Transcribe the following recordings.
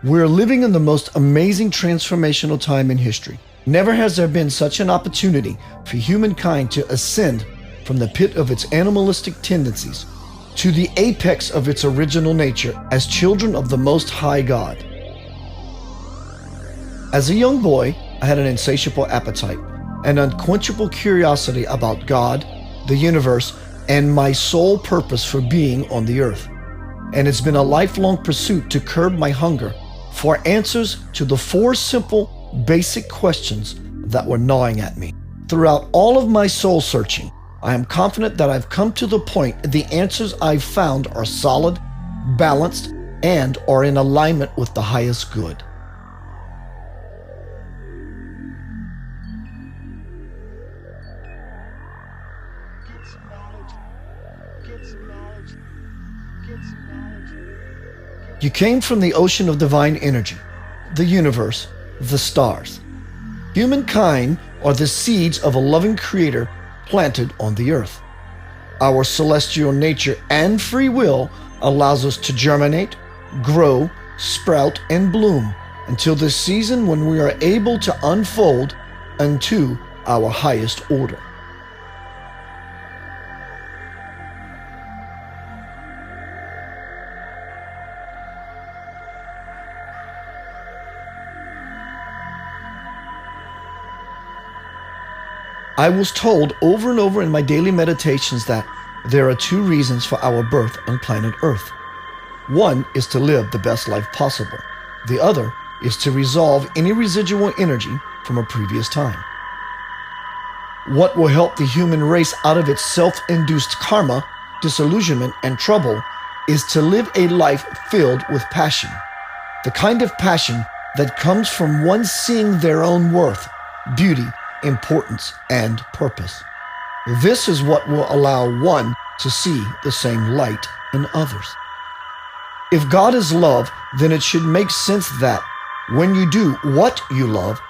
We're living in the most amazing transformational time in history. Never has there been such an opportunity for humankind to ascend from the pit of its animalistic tendencies to the apex of its original nature as children of the Most High God. As a young boy, I had an insatiable appetite, an unquenchable curiosity about God, the universe, and my sole purpose for being on the earth. And it's been a lifelong pursuit to curb my hunger for answers to the four simple, basic questions that were gnawing at me. Throughout all of my soul searching, I am confident that I've come to the point the answers I've found are solid, balanced, and are in alignment with the highest good. You came from the ocean of divine energy, the universe, the stars. Humankind are the seeds of a loving creator planted on the earth. Our celestial nature and free will allows us to germinate, grow, sprout, and bloom until the season when we are able to unfold unto our highest order. I was told over and over in my daily meditations that there are two reasons for our birth on planet Earth. One is to live the best life possible. The other is to resolve any residual energy from a previous time. What will help the human race out of its self-induced karma, disillusionment, and trouble is to live a life filled with passion. The kind of passion that comes from one seeing their own worth, beauty, importance, and purpose. This is what will allow one to see the same light in others. If God is love, then it should make sense that when you do what you love,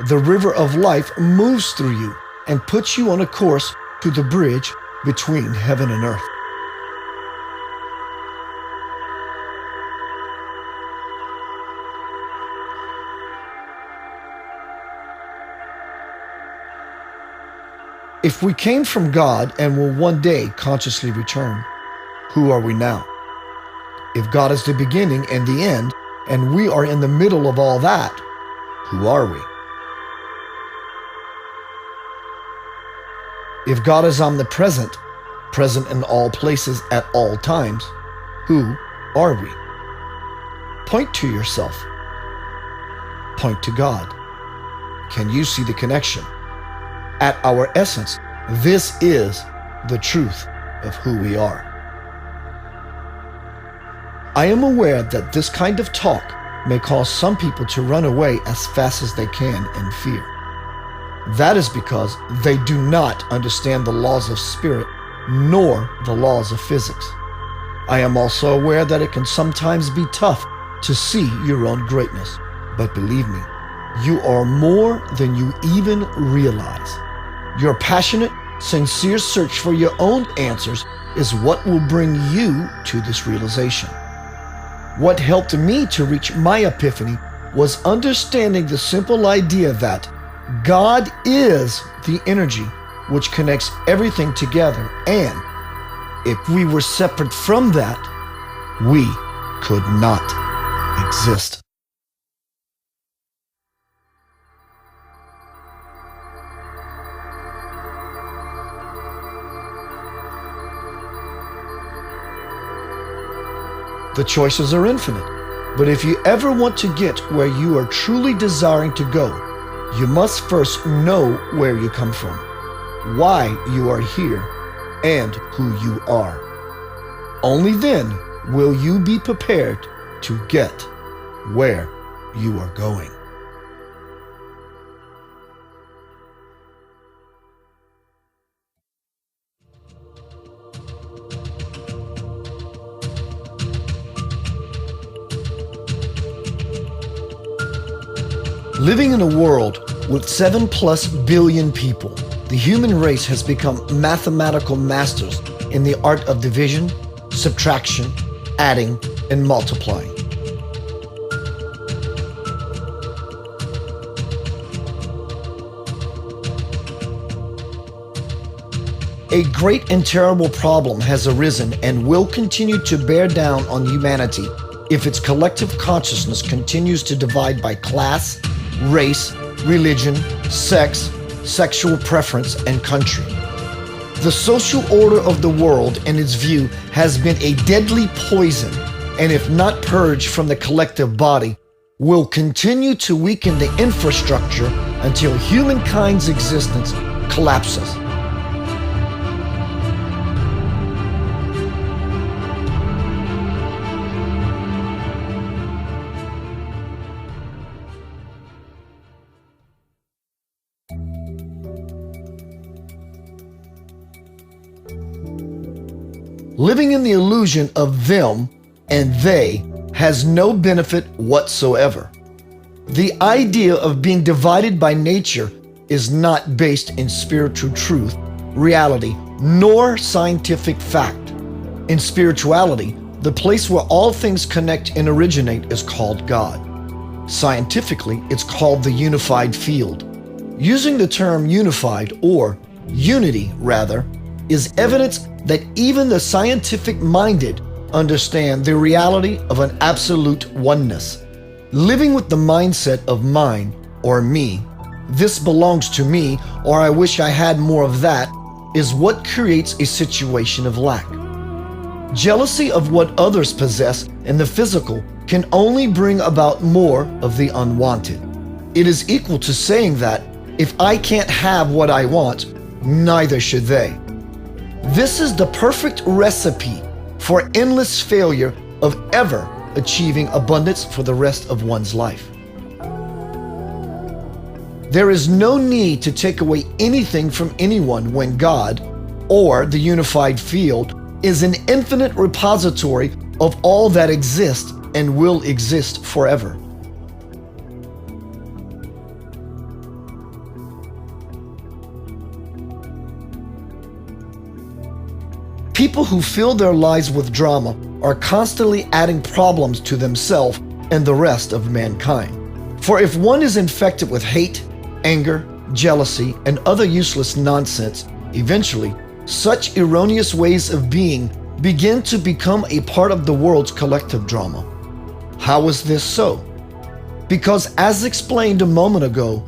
the river of life moves through you and puts you on a course to the bridge between heaven and earth. If we came from God and will one day consciously return, who are we now? If God is the beginning and the end, and we are in the middle of all that, who are we? If God is omnipresent, present in all places at all times, who are we? Point to yourself. Point to God. Can you see the connection? At our essence, this is the truth of who we are. I am aware that this kind of talk may cause some people to run away as fast as they can in fear. That is because they do not understand the laws of spirit nor the laws of physics. I am also aware that it can sometimes be tough to see your own greatness, but believe me, you are more than you even realize. Your passionate, sincere search for your own answers is what will bring you to this realization. What helped me to reach my epiphany was understanding the simple idea that God is the energy which connects everything together, and if we were separate from that, we could not exist. The choices are infinite, but if you ever want to get where you are truly desiring to go, you must first know where you come from, why you are here, and who you are. Only then will you be prepared to get where you are going. Living in a world with 7+ billion people, the human race has become mathematical masters in the art of division, subtraction, adding, and multiplying. A great and terrible problem has arisen and will continue to bear down on humanity if its collective consciousness continues to divide by class, race, religion, sex, sexual preference, and country. The social order of the world, in its view, has been a deadly poison, and if not purged from the collective body, will continue to weaken the infrastructure until humankind's existence collapses. Living in the illusion of them and they has no benefit whatsoever. The idea of being divided by nature is not based in spiritual truth, reality, nor scientific fact. In spirituality, the place where all things connect and originate is called God. Scientifically, it's called the unified field. Using the term unified, or unity rather, is evidence that even the scientific-minded understand the reality of an absolute oneness. Living with the mindset of mine or me, this belongs to me, or I wish I had more of that, is what creates a situation of lack. Jealousy of what others possess in the physical can only bring about more of the unwanted. It is equal to saying that if I can't have what I want, neither should they. This is the perfect recipe for endless failure of ever achieving abundance for the rest of one's life. There is no need to take away anything from anyone when God, or the unified field, is an infinite repository of all that exists and will exist forever. People who fill their lives with drama are constantly adding problems to themselves and the rest of mankind. For if one is infected with hate, anger, jealousy, and other useless nonsense, eventually, such erroneous ways of being begin to become a part of the world's collective drama. How is this so? Because, as explained a moment ago,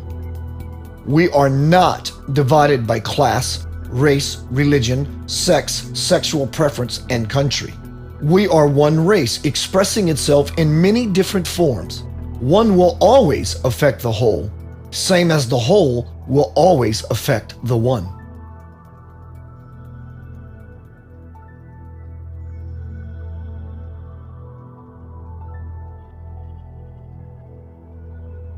we are not divided by class, race, religion, sex, sexual preference, and country. We are one race expressing itself in many different forms. One will always affect the whole, same as the whole will always affect the one.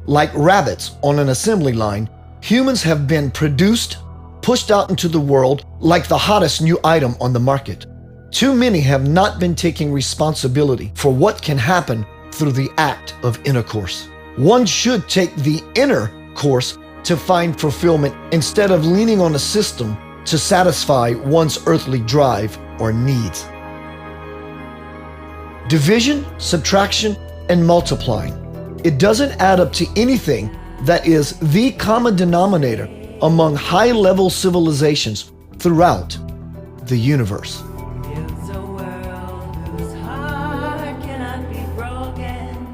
Like rabbits on an assembly line, humans have been produced, pushed out into the world like the hottest new item on the market. Too many have not been taking responsibility for what can happen through the act of intercourse. One should take the inner course to find fulfillment instead of leaning on a system to satisfy one's earthly drive or needs. Division, subtraction, and multiplying. It doesn't add up to anything that is the common denominator among high-level civilizations throughout the universe. It's a world whose heart cannot be broken.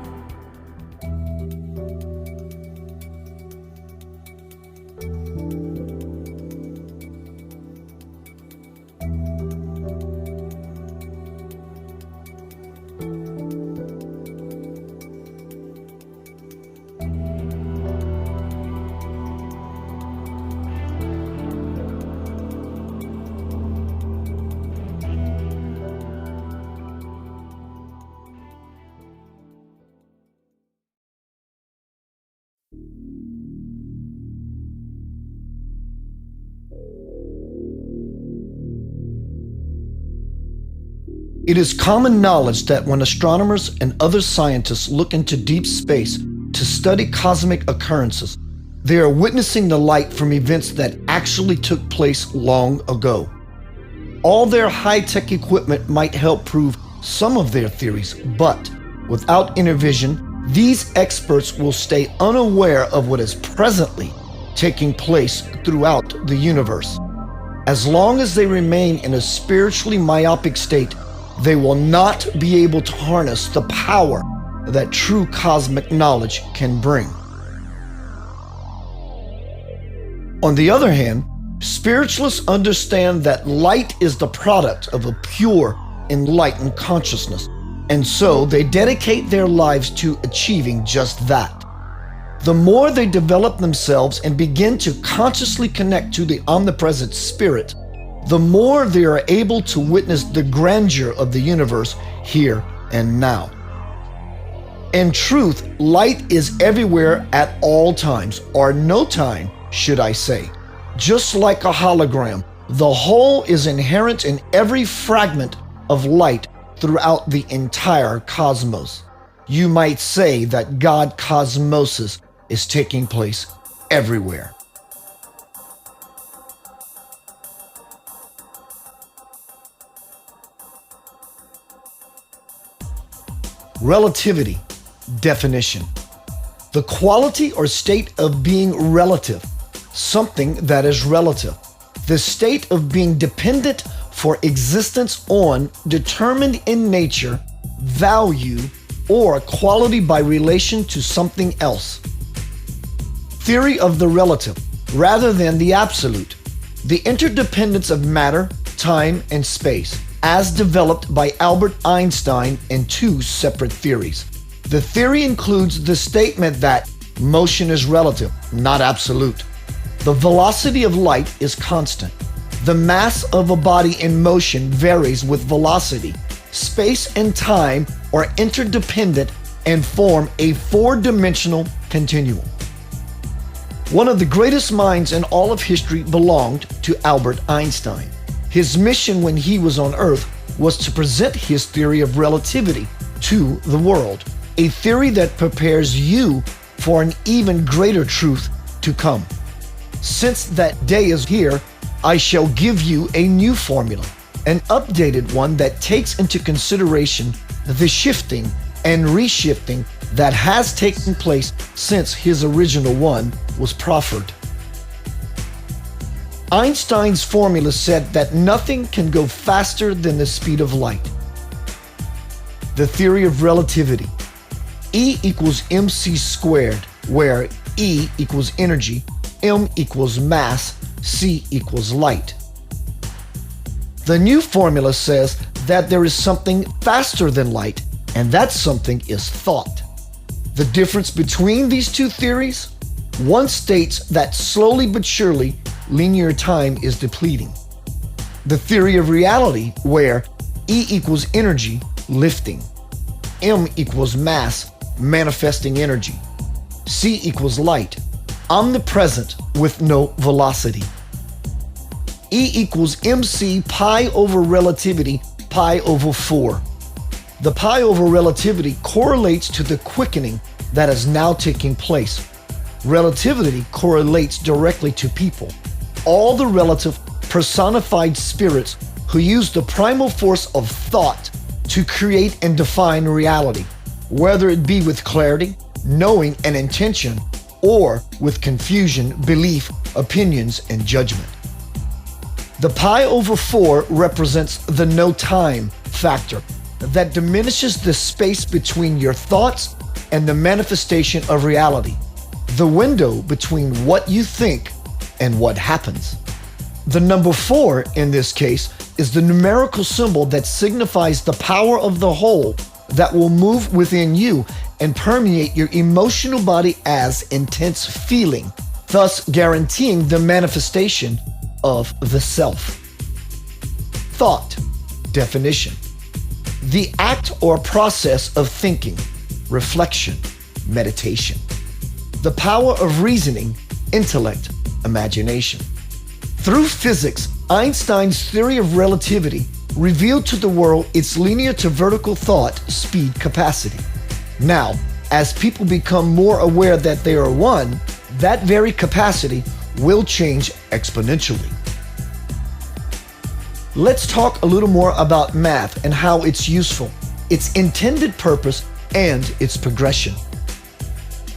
It is common knowledge that when astronomers and other scientists look into deep space to study cosmic occurrences, they are witnessing the light from events that actually took place long ago. All their high-tech equipment might help prove some of their theories, but without inner vision, these experts will stay unaware of what is presently taking place throughout the universe. As long as they remain in a spiritually myopic state, they will not be able to harness the power that true cosmic knowledge can bring. On the other hand, spiritualists understand that light is the product of a pure, enlightened consciousness, and so they dedicate their lives to achieving just that. The more they develop themselves and begin to consciously connect to the omnipresent spirit, the more they are able to witness the grandeur of the universe here and now. In truth, light is everywhere at all times, or no time, should I say. Just like a hologram, the whole is inherent in every fragment of light throughout the entire cosmos. You might say that God cosmosis is taking place everywhere. Relativity. Definition. The quality or state of being relative, something that is relative. The state of being dependent for existence on, determined in nature, value, or quality by relation to something else. Theory of the relative, rather than the absolute. The interdependence of matter, time, and space, as developed by Albert Einstein in two separate theories. The theory includes the statement that motion is relative, not absolute. The velocity of light is constant. The mass of a body in motion varies with velocity. Space and time are interdependent and form a four-dimensional continuum. One of the greatest minds in all of history belonged to Albert Einstein. His mission when he was on Earth was to present his theory of relativity to the world, a theory that prepares you for an even greater truth to come. Since that day is here, I shall give you a new formula, an updated one that takes into consideration the shifting and reshifting that has taken place since his original one was proffered. Einstein's formula said that nothing can go faster than the speed of light. The theory of relativity. E equals mc squared, where E equals energy, m equals mass, c equals light. The new formula says that there is something faster than light, and that something is thought. The difference between these two theories? One states that slowly but surely, linear time is depleting. The theory of reality, where E equals energy, lifting, m equals mass, manifesting energy, c equals light, omnipresent with no velocity. E equals mc pi over relativity, pi over 4. The pi over relativity correlates to the quickening that is now taking place. Relativity correlates directly to people, all the relative personified spirits who use the primal force of thought to create and define reality, whether it be with clarity, knowing, and intention, or with confusion, belief, opinions, and judgment. The pi over 4 represents the no time factor that diminishes the space between your thoughts and the manifestation of reality, the window between what you think and what happens. The number 4 in this case is the numerical symbol that signifies the power of the whole that will move within you and permeate your emotional body as intense feeling, thus guaranteeing the manifestation of the self. Thought. Definition. The act or process of thinking, reflection, meditation. The power of reasoning, intellect, imagination. Through physics, Einstein's theory of relativity revealed to the world its linear to vertical thought speed capacity. Now, as people become more aware that they are one, that very capacity will change exponentially. Let's talk a little more about math and how it's useful, its intended purpose, and its progression.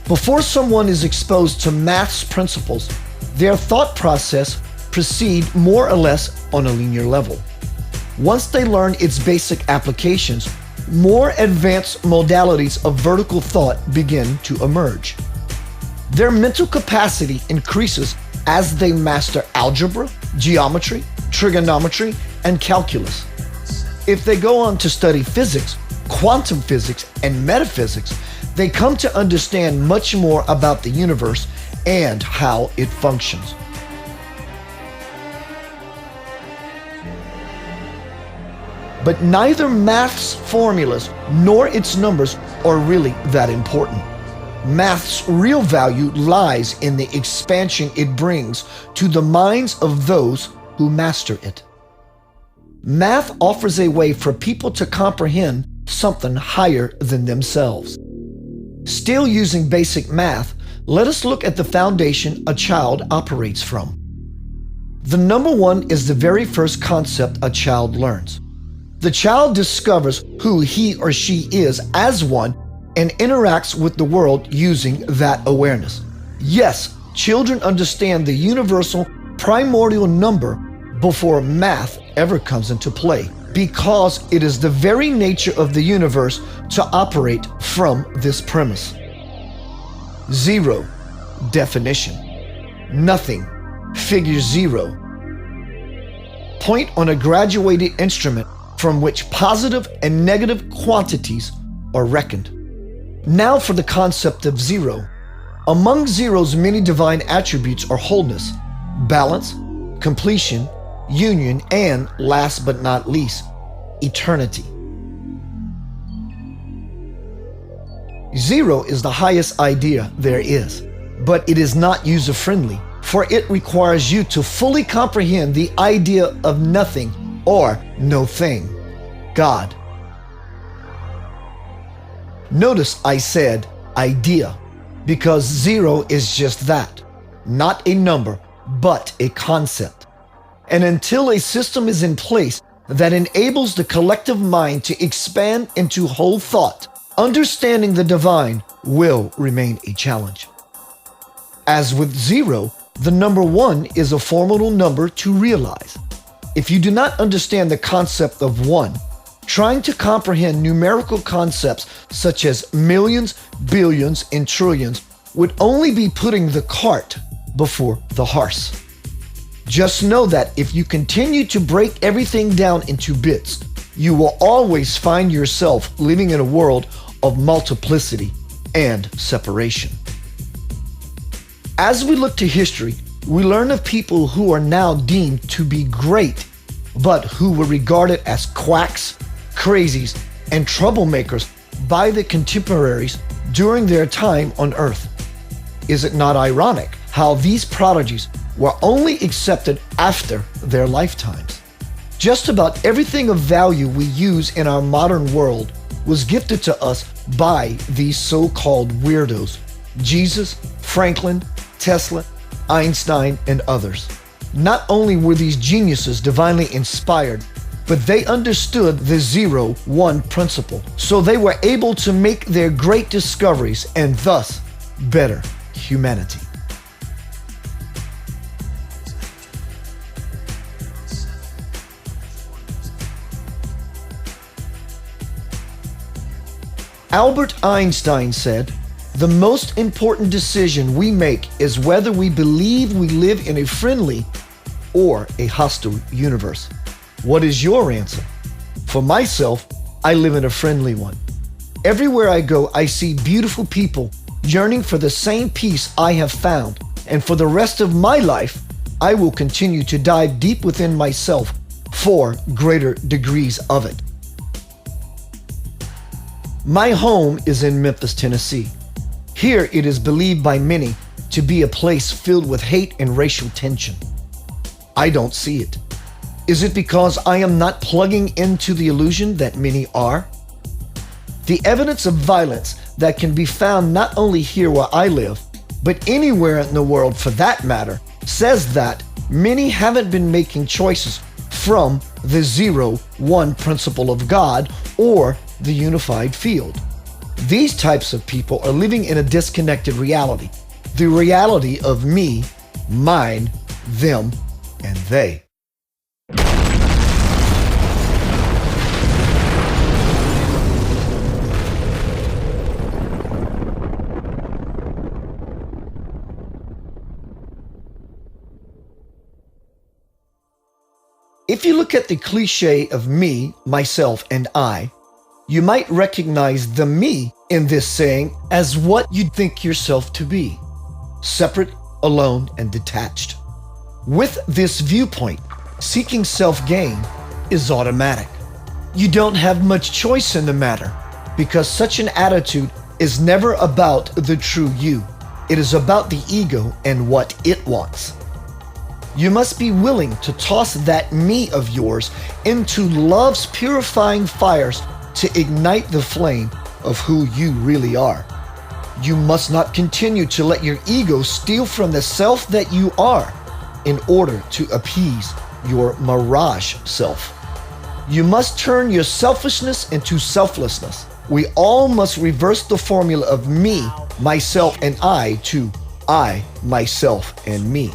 Before someone is exposed to math's principles, their thought process proceed more or less on a linear level. Once they learn its basic applications, more advanced modalities of vertical thought begin to emerge. Their mental capacity increases as they master algebra, geometry, trigonometry, and calculus. If they go on to study physics, quantum physics, and metaphysics, they come to understand much more about the universe and how it functions. But neither math's formulas nor its numbers are really that important. Math's real value lies in the expansion it brings to the minds of those who master it. Math offers a way for people to comprehend something higher than themselves. Still using basic math, let us look at the foundation a child operates from. The number one is the very first concept a child learns. The child discovers who he or she is as one and interacts with the world using that awareness. Yes, children understand the universal primordial number before math ever comes into play, because it is the very nature of the universe to operate from this premise. Zero, definition. Nothing, figure zero. Point on a graduated instrument from which positive and negative quantities are reckoned. Now for the concept of zero. Among zero's many divine attributes are wholeness, balance, completion, union, and, last but not least, eternity. Zero is the highest idea there is, but it is not user-friendly, for it requires you to fully comprehend the idea of nothing or no thing, God. Notice I said idea, because zero is just that, not a number, but a concept. And until a system is in place that enables the collective mind to expand into whole thought, understanding the divine will remain a challenge. As with zero, the number one is a formidable number to realize. If you do not understand the concept of one, trying to comprehend numerical concepts such as millions, billions, and trillions would only be putting the cart before the horse. Just know that if you continue to break everything down into bits, you will always find yourself living in a world of multiplicity and separation. As we look to history, we learn of people who are now deemed to be great, but who were regarded as quacks, crazies, and troublemakers by the contemporaries during their time on Earth. Is it not ironic how these prodigies were only accepted after their lifetimes? Just about everything of value we use in our modern world was gifted to us by these so-called weirdos: Jesus, Franklin, Tesla, Einstein, and others. Not only were these geniuses divinely inspired, but they understood the 0-1 principle, so they were able to make their great discoveries and thus better humanity. Albert Einstein said, "The most important decision we make is whether we believe we live in a friendly or a hostile universe." What is your answer? For myself, I live in a friendly one. Everywhere I go, I see beautiful people yearning for the same peace I have found, and for the rest of my life, I will continue to dive deep within myself for greater degrees of it. My home is in Memphis, Tennessee. Here it is believed by many to be a place filled with hate and racial tension. I don't see it. Is it because I am not plugging into the illusion that many are? The evidence of violence that can be found not only here where I live, but anywhere in the world for that matter, says that many haven't been making choices from the 0-1 principle of God or the unified field. These types of people are living in a disconnected reality, the reality of me, mine, them, and they. If you look at the cliche of me, myself, and I, you might recognize the me in this saying as what you'd think yourself to be: separate, alone, and detached. With this viewpoint, seeking self-gain is automatic. You don't have much choice in the matter, because such an attitude is never about the true you. It is about the ego and what it wants. You must be willing to toss that me of yours into love's purifying fires to ignite the flame of who you really are. You must not continue to let your ego steal from the self that you are in order to appease your mirage self. You must turn your selfishness into selflessness. We all must reverse the formula of me, myself, and I to I, myself, and me.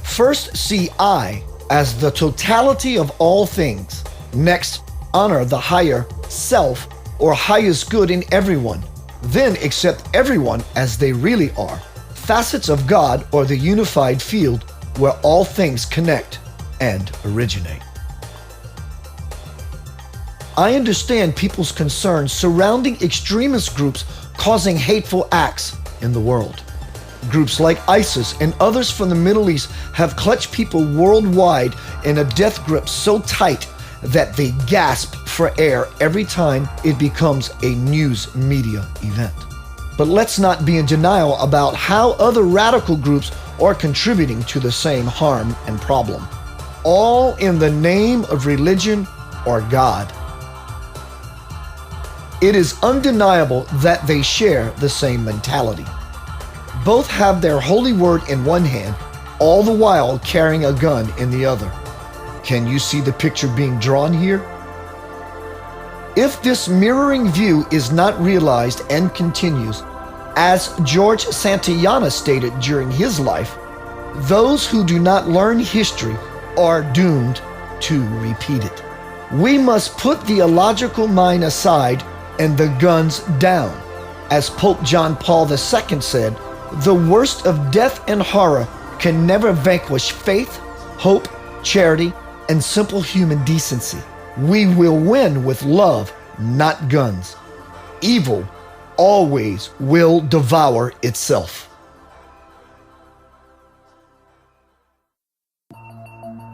First, see I as the totality of all things. Next, honor the higher self or highest good in everyone. Then accept everyone as they really are, facets of God or the unified field where all things connect and originate. I understand people's concerns surrounding extremist groups causing hateful acts in the world. Groups like ISIS and others from the Middle East have clutched people worldwide in a death grip so tight that they gasp for air every time it becomes a news media event. But let's not be in denial about how other radical groups are contributing to the same harm and problem, all in the name of religion or God. It is undeniable that they share the same mentality. Both have their holy word in one hand, all the while carrying a gun in the other. Can you see the picture being drawn here? If this mirroring view is not realized and continues, as George Santayana stated during his life, those who do not learn history are doomed to repeat it. We must put the illogical mind aside and the guns down. As Pope John Paul II said, the worst of death and horror can never vanquish faith, hope, charity, and simple human decency. We will win with love, not guns. Evil always will devour itself.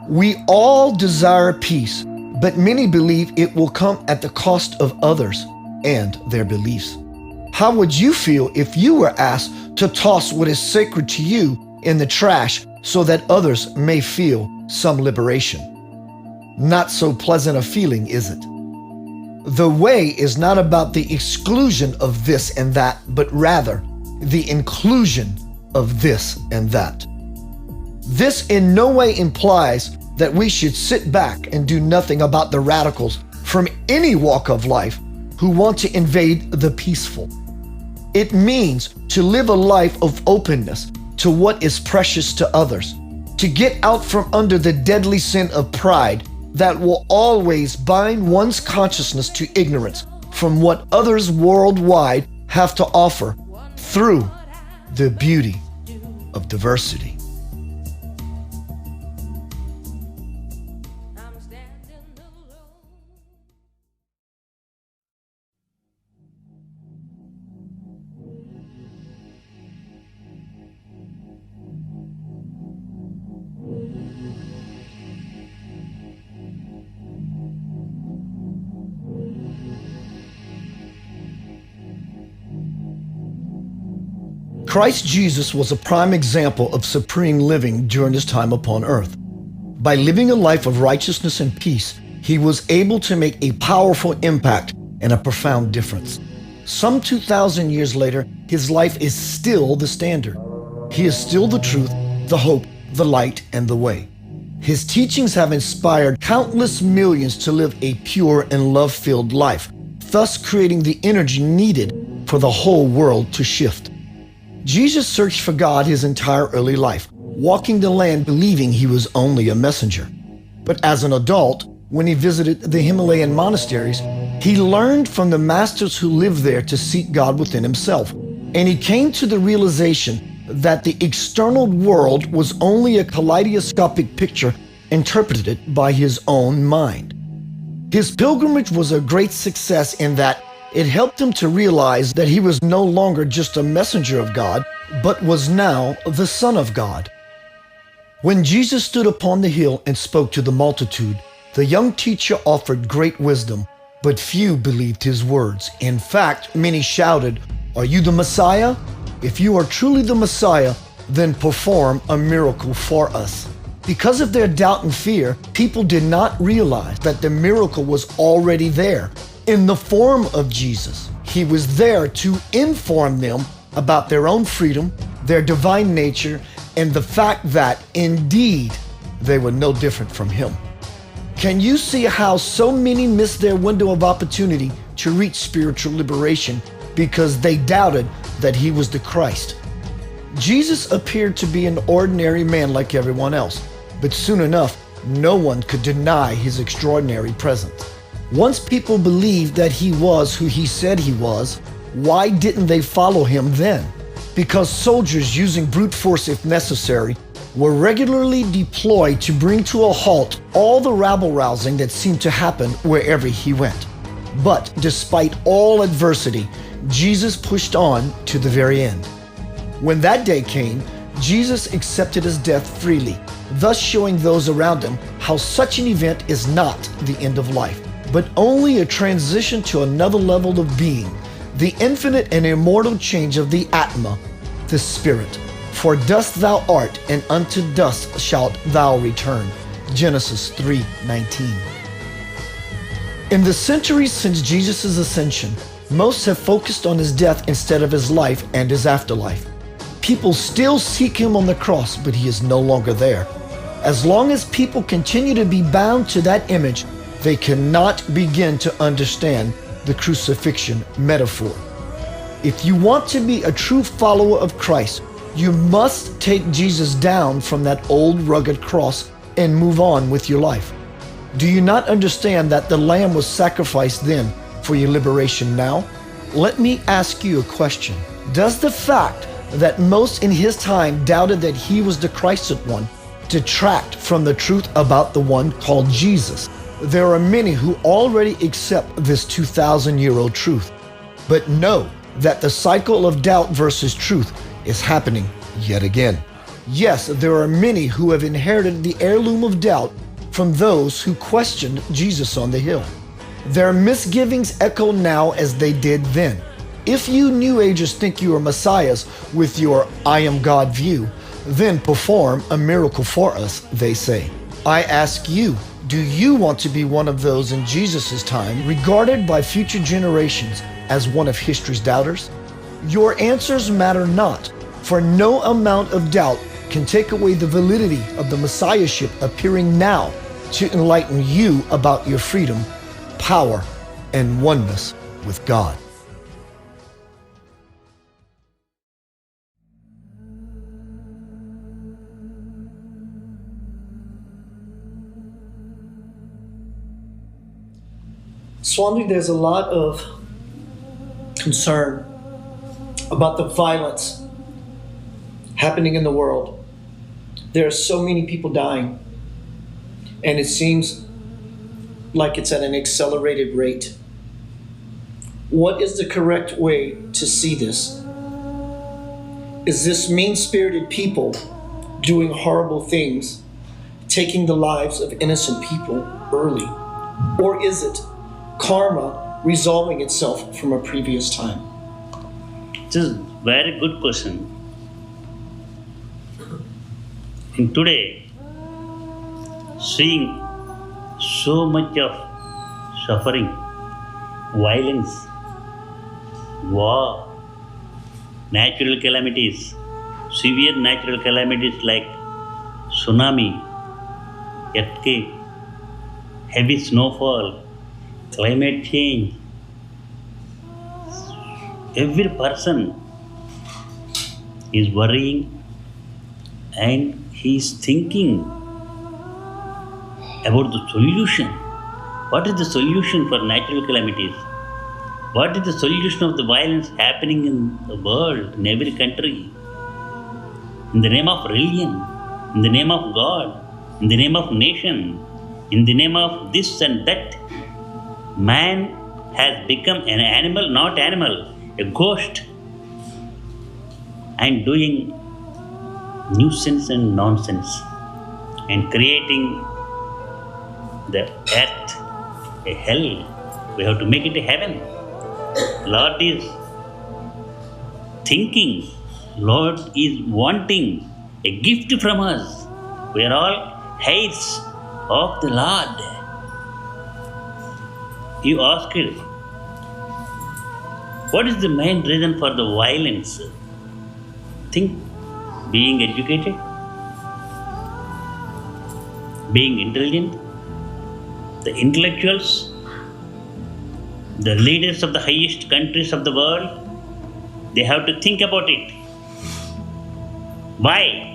We all desire peace, but many believe it will come at the cost of others and their beliefs. How would you feel if you were asked to toss what is sacred to you in the trash so that others may feel some liberation? Not so pleasant a feeling, is it? The way is not about the exclusion of this and that, but rather the inclusion of this and that. This in no way implies that we should sit back and do nothing about the radicals from any walk of life who want to invade the peaceful. It means to live a life of openness to what is precious to others, to get out from under the deadly sin of pride that will always bind one's consciousness to ignorance from what others worldwide have to offer through the beauty of diversity. Christ Jesus was a prime example of supreme living during his time upon earth. By living a life of righteousness and peace, he was able to make a powerful impact and a profound difference. Some 2,000 years later, his life is still the standard. He is still the truth, the hope, the light, and the way. His teachings have inspired countless millions to live a pure and love-filled life, thus creating the energy needed for the whole world to shift. Jesus searched for God his entire early life, walking the land believing he was only a messenger. But as an adult, when he visited the Himalayan monasteries, he learned from the masters who lived there to seek God within himself. And he came to the realization that the external world was only a kaleidoscopic picture interpreted by his own mind. His pilgrimage was a great success in that it helped him to realize that he was no longer just a messenger of God, but was now the Son of God. When Jesus stood upon the hill and spoke to the multitude, the young teacher offered great wisdom, but few believed his words. In fact, many shouted, "Are you the Messiah? If you are truly the Messiah, then perform a miracle for us." Because of their doubt and fear, people did not realize that the miracle was already there in the form of Jesus. He was there to inform them about their own freedom, their divine nature, and the fact that indeed they were no different from him. Can you see how so many missed their window of opportunity to reach spiritual liberation because they doubted that he was the Christ? Jesus appeared to be an ordinary man like everyone else, but soon enough, no one could deny his extraordinary presence. Once people believed that he was who he said he was, why didn't they follow him then? Because soldiers using brute force if necessary were regularly deployed to bring to a halt all the rabble-rousing that seemed to happen wherever he went. But despite all adversity, Jesus pushed on to the very end. When that day came, Jesus accepted his death freely, thus showing those around him how such an event is not the end of life, but only a transition to another level of being, the infinite and immortal change of the Atma, the Spirit. For dust thou art, and unto dust shalt thou return. Genesis 3:19. In the centuries since Jesus' ascension, most have focused on his death instead of his life and his afterlife. People still seek him on the cross, but he is no longer there. As long as people continue to be bound to that image, they cannot begin to understand the crucifixion metaphor. If you want to be a true follower of Christ, you must take Jesus down from that old rugged cross and move on with your life. Do you not understand that the Lamb was sacrificed then for your liberation now? Let me ask you a question. Does the fact that most in his time doubted that he was the Christed one detract from the truth about the one called Jesus? There are many who already accept this 2,000-year-old truth, but know that the cycle of doubt versus truth is happening yet again. Yes, there are many who have inherited the heirloom of doubt from those who questioned Jesus on the hill. Their misgivings echo now as they did then. If you New Agers think you are messiahs with your "I am God" view, then perform a miracle for us, they say. I ask you, do you want to be one of those in Jesus' time regarded by future generations as one of history's doubters? Your answers matter not, for no amount of doubt can take away the validity of the messiahship appearing now to enlighten you about your freedom, power, and oneness with God. Swami, there's a lot of concern about the violence happening in the world. There are so many people dying, and it seems like it's at an accelerated rate. What is the correct way to see this? Is this mean-spirited people doing horrible things, taking the lives of innocent people early? Or is it karma resolving itself from a previous time? This is a very good question. And today, seeing so much of suffering, violence, war, natural calamities, severe natural calamities like tsunami, earthquake, heavy snowfall, climate change. Every person is worrying and he is thinking about the solution. What is the solution for natural calamities? What is the solution of the violence happening in the world, in every country? In the name of religion, in the name of God, in the name of nation, in the name of this and that, man has become an animal, not animal, a ghost, and doing nuisance and nonsense, and creating the earth a hell. We have to make it a heaven. Lord is thinking, Lord is wanting a gift from us. We are all heirs of the Lord. You asked, what is the main reason for the violence? Think, being educated, being intelligent, the intellectuals, the leaders of the highest countries of the world, they have to think about it. Why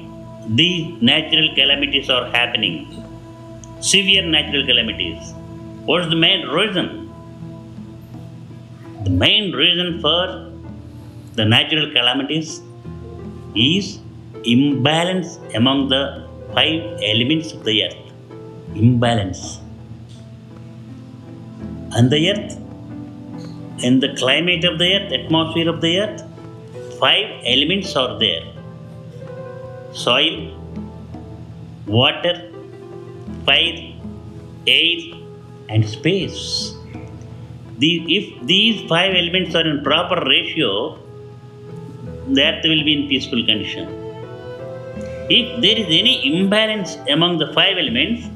these natural calamities are happening? Severe natural calamities. What is the main reason? The main reason for the natural calamities is imbalance among the 5 elements of the earth. Imbalance. And the earth, in the climate of the earth, atmosphere of the earth, 5 elements are there. Soil, water, fire, air, and space. If these 5 elements are in proper ratio, the earth will be in peaceful condition. If there is any imbalance among the 5 elements,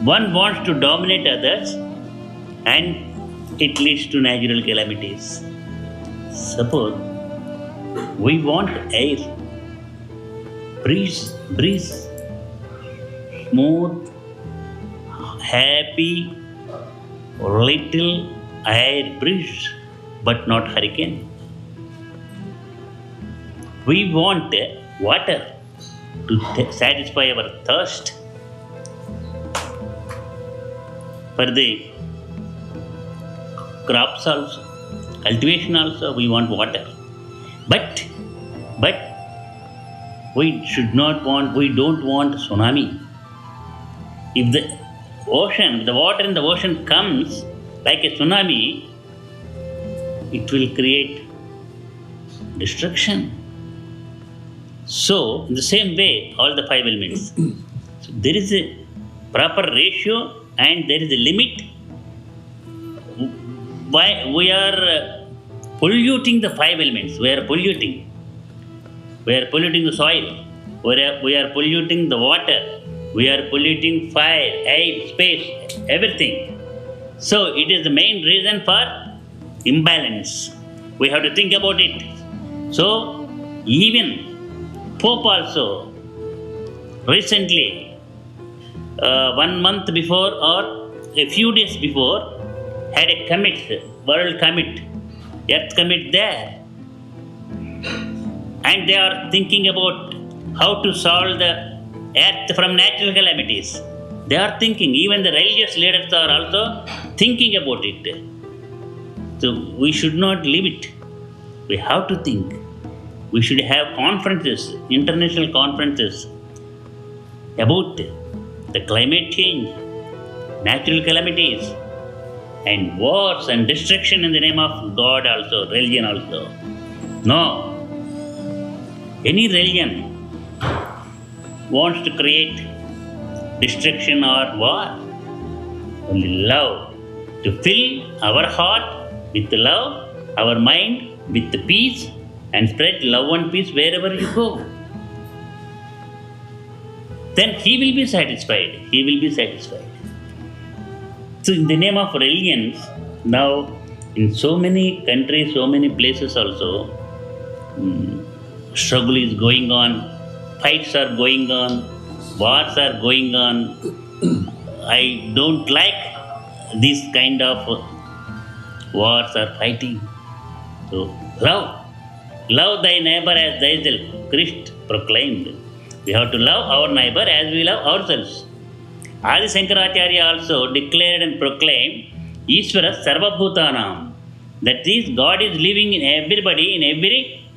one wants to dominate others and it leads to natural calamities. Suppose we want air, breeze, smooth, happy, little air breeze, but not hurricane. We want water to satisfy our thirst. For the crops also, cultivation also, we want water. But we don't want tsunami. If the water in the ocean comes like a tsunami, it will create destruction. So, in the same way, all the 5 elements. So, there is a proper ratio and there is a limit. Why we are polluting the 5 elements? We are polluting the soil. We are polluting the water. We are polluting fire, air, space, everything. So it is the main reason for imbalance. We have to think about it. So even Pope also recently, 1 month before or a few days before, had a comet, world comet, earth comet there. And they are thinking about how to solve the earth from natural calamities. They are thinking, even the religious leaders are also thinking about it. So we should not leave it. We have to think. We should have conferences, international conferences about the climate change, natural calamities, and wars and destruction in the name of God also, religion also. No. Any religion wants to create destruction or war. Only love. To fill our heart with love, our mind with peace, and spread love and peace wherever you go. Then He will be satisfied. He will be satisfied. So in the name of religions, now in so many countries, so many places also, struggle is going on, fights are going on, wars are going on. I don't like this kind of wars or fighting. So Love thy neighbor as thyself, Christ proclaimed. We have to love our neighbor as we love ourselves. Adi Shankaracharya also declared and proclaimed Ishvara Sarvabhutanam. That is, God is living in everybody, in every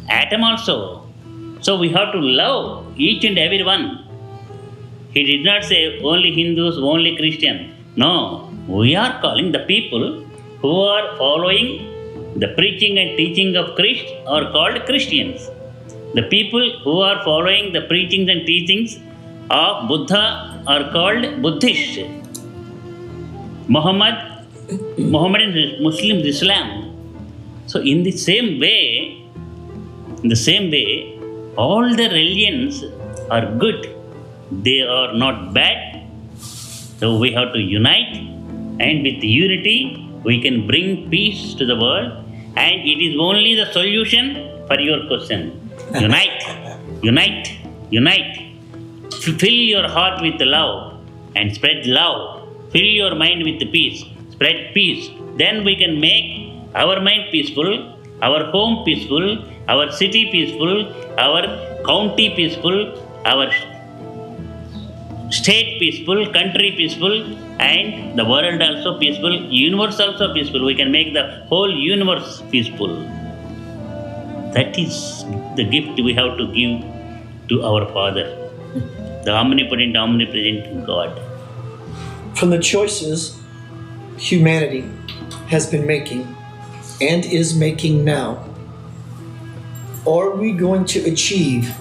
atom also. So we have to love each and every one. He did not say only Hindus, only Christians. No, we are calling the people who are following the preaching and teaching of Christ are called Christians. The people who are following the preachings and teachings of Buddha are called Buddhists. Mohammedan Muslims, Islam. So in the same way, all the religions are good. They are not bad. So we have to unite, and with unity we can bring peace to the world, and it is only the solution for your question. Unite, unite, unite. Fill your heart with love and spread love. Fill your mind with peace, spread peace. Then we can make our mind peaceful, our home peaceful, our city peaceful, our county peaceful, our state peaceful, country peaceful, and the world also peaceful, universe also peaceful. We can make the whole universe peaceful. That is the gift we have to give to our Father, the omnipotent, omnipresent God. From the choices humanity has been making and is making now, are we going to achieve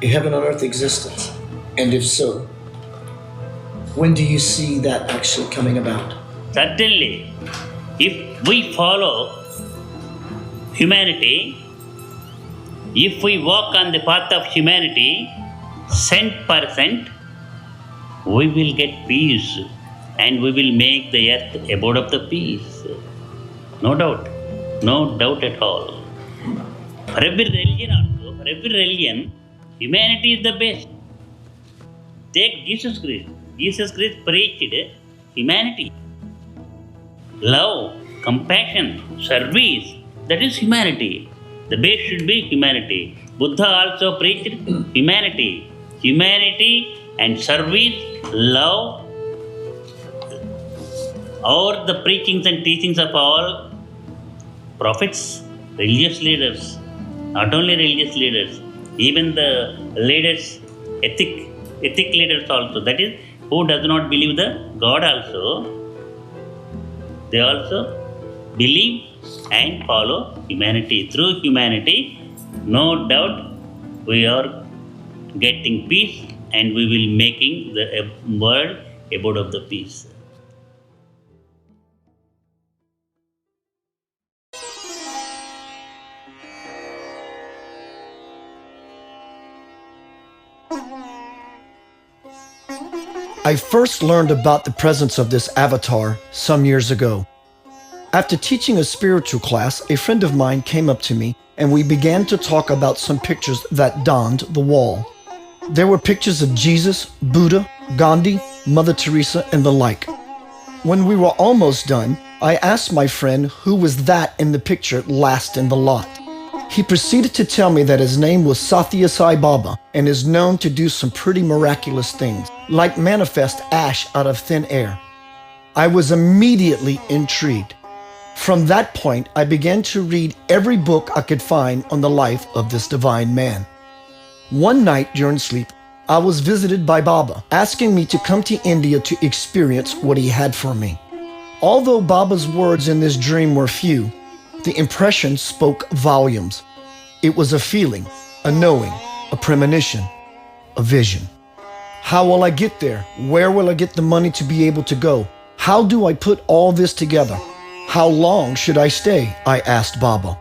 a heaven on earth existence? And if so, when do you see that actually coming about? Certainly, if we follow humanity, if we walk on the path of humanity, 100%, we will get peace and we will make the earth abode of the peace. No doubt at all. For every religion, humanity is the best. Take Jesus Christ. Jesus Christ preached humanity. Love, compassion, service, that is humanity. The base should be humanity. Buddha also preached humanity. Humanity and service, love, or the preachings and teachings of all prophets, religious leaders, not only religious leaders, even the leaders, ethic leaders also, that is, who does not believe the God also, they also believe and follow humanity. Through humanity, no doubt we are getting peace and we will making the world abode of the peace. I first learned about the presence of this avatar some years ago. After teaching a spiritual class, a friend of mine came up to me and we began to talk about some pictures that donned the wall. There were pictures of Jesus, Buddha, Gandhi, Mother Teresa, and the like. When we were almost done, I asked my friend who was that in the picture last in the lot. He proceeded to tell me that his name was Sathya Sai Baba and is known to do some pretty miraculous things, like manifest ash out of thin air. I was immediately intrigued. From that point, I began to read every book I could find on the life of this divine man. One night during sleep, I was visited by Baba, asking me to come to India to experience what he had for me. Although Baba's words in this dream were few, the impression spoke volumes. It was a feeling, a knowing, a premonition, a vision. How will I get there? Where will I get the money to be able to go? How do I put all this together? How long should I stay? I asked Baba.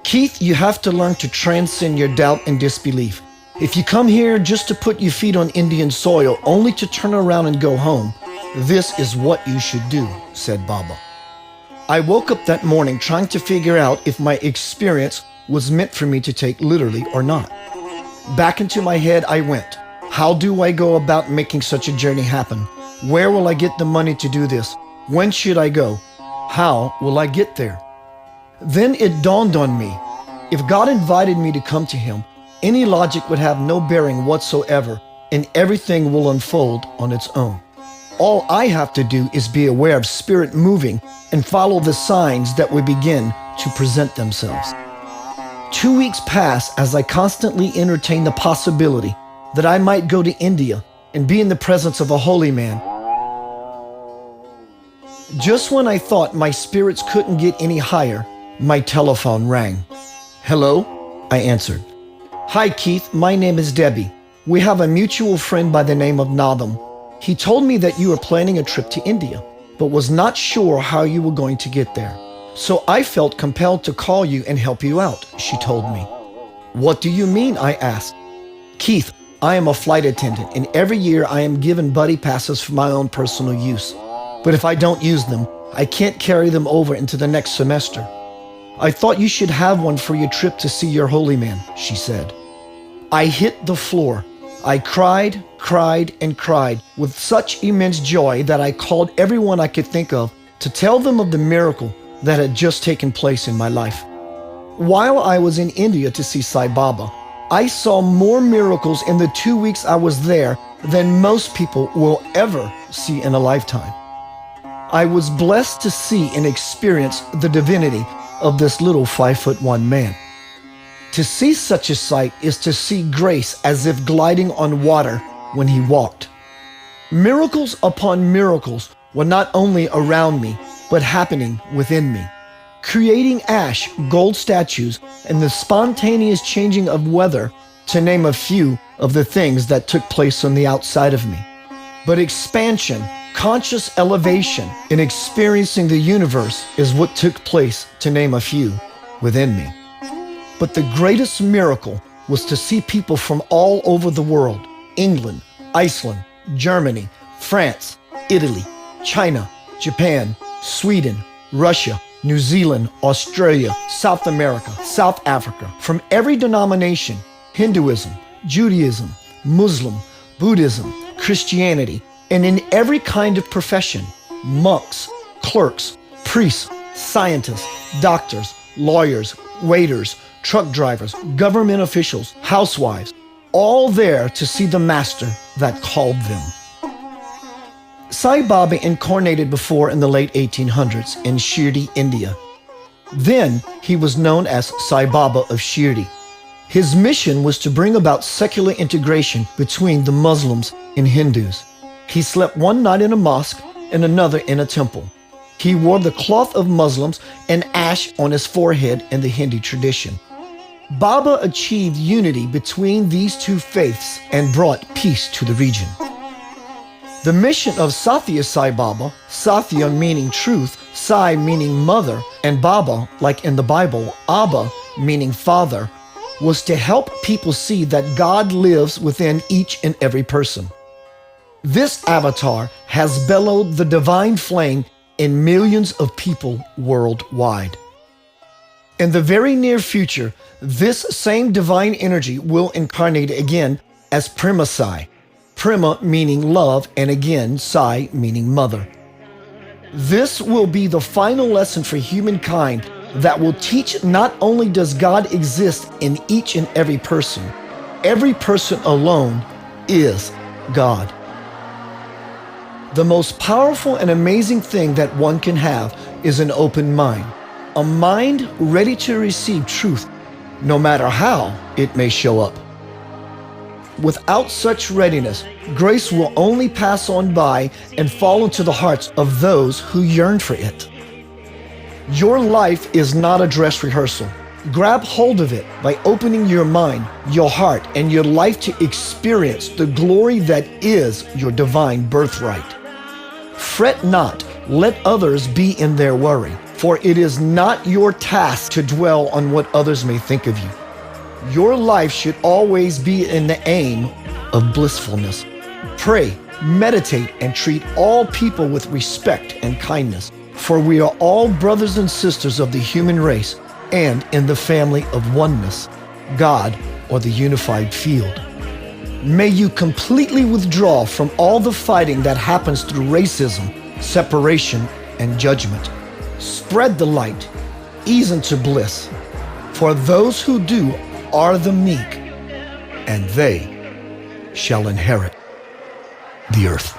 Keith, you have to learn to transcend your doubt and disbelief. If you come here just to put your feet on Indian soil only to turn around and go home, this is what you should do, said Baba. I woke up that morning trying to figure out if my experience was meant for me to take literally or not. Back into my head I went. How do I go about making such a journey happen? Where will I get the money to do this? When should I go? How will I get there? Then it dawned on me. If God invited me to come to him, any logic would have no bearing whatsoever, and everything will unfold on its own. All I have to do is be aware of spirit moving and follow the signs that will begin to present themselves. 2 weeks pass as I constantly entertain the possibility that I might go to India and be in the presence of a holy man. Just when I thought my spirits couldn't get any higher, my telephone rang. "Hello?" I answered. "Hi, Keith. My name is Debbie. We have a mutual friend by the name of Nadam. He told me that you were planning a trip to India, but was not sure how you were going to get there. So I felt compelled to call you and help you out," she told me. "What do you mean?" I asked. "Keith, I am a flight attendant, and every year I am given buddy passes for my own personal use. But if I don't use them, I can't carry them over into the next semester. I thought you should have one for your trip to see your holy man," she said. I hit the floor. I cried, and cried with such immense joy that I called everyone I could think of to tell them of the miracle that had just taken place in my life. While I was in India to see Sai Baba, I saw more miracles in the 2 weeks I was there than most people will ever see in a lifetime. I was blessed to see and experience the divinity of this little 5'1" man. To see such a sight is to see grace as if gliding on water when he walked. Miracles upon miracles were not only around me, but happening within me. Creating ash, gold statues, and the spontaneous changing of weather, to name a few of the things that took place on the outside of me. But expansion, conscious elevation, in experiencing the universe is what took place, to name a few, within me. But the greatest miracle was to see people from all over the world: England, Iceland, Germany, France, Italy, China, Japan, Sweden, Russia, New Zealand, Australia, South America, South Africa, from every denomination: Hinduism, Judaism, Muslim, Buddhism, Christianity, and in every kind of profession: monks, clerks, priests, scientists, doctors, lawyers, waiters, truck drivers, government officials, housewives, all there to see the master that called them. Sai Baba incarnated before in the late 1800s in Shirdi, India. Then he was known as Sai Baba of Shirdi. His mission was to bring about secular integration between the Muslims and Hindus. He slept one night in a mosque and another in a temple. He wore the cloth of Muslims and ash on his forehead in the Hindu tradition. Baba achieved unity between these two faiths and brought peace to the region. The mission of Satya Sai Baba, Satya meaning truth, Sai meaning mother, and Baba, like in the Bible, Abba meaning father, was to help people see that God lives within each and every person. This avatar has bellowed the divine flame in millions of people worldwide. In the very near future, this same divine energy will incarnate again as Prema Sai, Prema meaning love, and again Sai meaning mother. This will be the final lesson for humankind that will teach not only does God exist in each and every person alone is God. The most powerful and amazing thing that one can have is an open mind, a mind ready to receive truth, no matter how it may show up. Without such readiness, grace will only pass on by and fall into the hearts of those who yearn for it. Your life is not a dress rehearsal. Grab hold of it by opening your mind, your heart, and your life to experience the glory that is your divine birthright. Fret not, let others be in their worry, for it is not your task to dwell on what others may think of you. Your life should always be in the aim of blissfulness. Pray, meditate, and treat all people with respect and kindness, for we are all brothers and sisters of the human race and in the family of oneness, God, or the unified field. May you completely withdraw from all the fighting that happens through racism, separation, and judgment. Spread the light, ease into bliss. For those who do are the meek, and they shall inherit the earth.